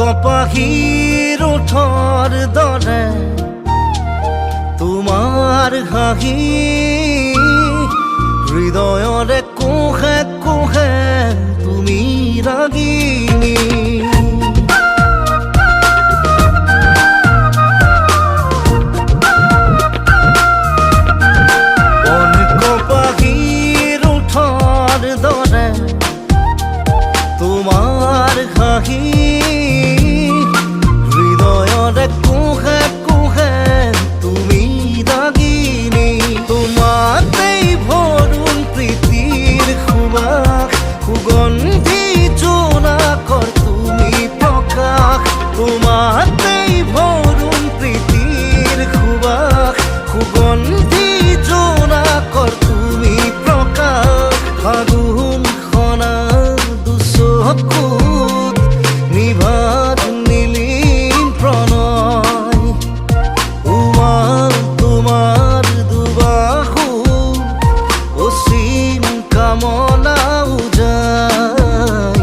কপাহীৰ ওঠৰ দৰে তোমাৰ হাঁহি হৃদয়ৰে কোহে কোহে তুমি ৰাগিনী কপাহীৰ ওঠৰ দৰে তোমাৰ হাঁহি হৃদয়ৰে কোহে কোহে তুমি ৰাগিনী তোমাতেই ভৰুণ প্ৰীতিৰ সুবাস সুগন্ধি জোনাকৰ তুমি প্ৰকাশ তোমাতেই ভৰুণ প্ৰীতিৰ সুবাস সুগন্ধি জোনাকৰ তুমি প্ৰকাশ ফাগুন খনা দুচকুত নিভাত নীলিম প্ৰণয় উমান তোমাৰ দুবাহু অসীম কামনা উজাই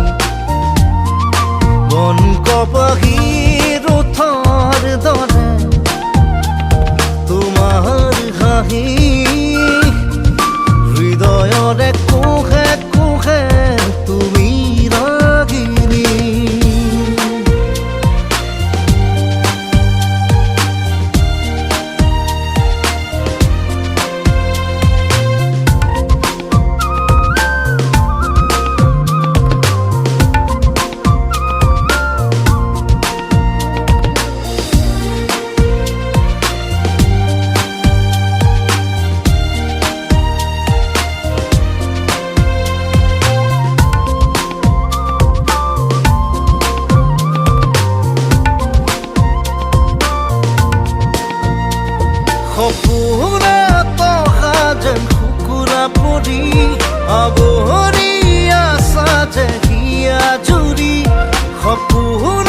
বন কপাহীৰ ওঠৰ দৰে তোমাৰ হাঁহি হৃদয়ৰে কোহে কোহে তুমি ৰাগিনী সপোনে তহা যেন শুকুৰা পৰি আৱৰি আছা যে হিয়া জুৰি সপোন